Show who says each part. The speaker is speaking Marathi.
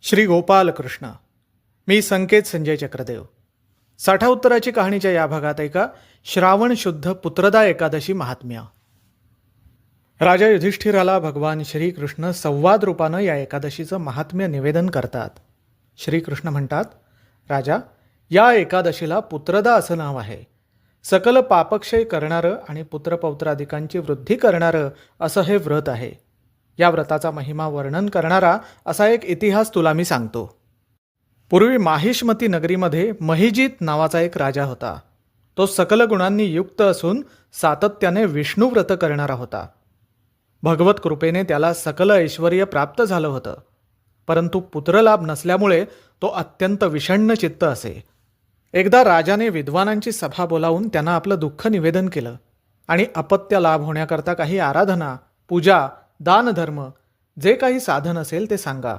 Speaker 1: श्री गोपाल कृष्ण. मी संकेत संजय चक्रदेव. साठा उत्तराची कहाणीच्या या भागात ऐका श्रावण शुद्ध पुत्रदा एकादशी महात्म्य. राजा युधिष्ठिराला भगवान श्रीकृष्ण संवाद रूपानं या एकादशीचं महात्म्य निवेदन करतात. श्रीकृष्ण म्हणतात, राजा, या एकादशीला पुत्रदा असं नाव आहे. सकल पापक्षय करणारं आणि पुत्रपौत्रादिकांची वृद्धी करणारं असं हे व्रत आहे. या व्रताचा महिमा वर्णन करणारा असा एक इतिहास तुला मी सांगतो. पूर्वी माहिष्मती नगरीमध्ये महिजित नावाचा एक राजा होता. तो सकल गुणांनी युक्त असून सातत्याने विष्णू व्रत करणारा होता. भगवत कृपेने त्याला सकल ऐश्वर्य प्राप्त झालं होतं, परंतु पुत्रलाभ नसल्यामुळे तो अत्यंत विषण्ण चित्त असे. एकदा राजाने विद्वानांची सभा बोलावून त्यांना आपलं दुःख निवेदन केलं आणि अपत्य लाभ होण्याकरता काही आराधना, पूजा, दानधर्म जे काही साधन असेल ते सांगा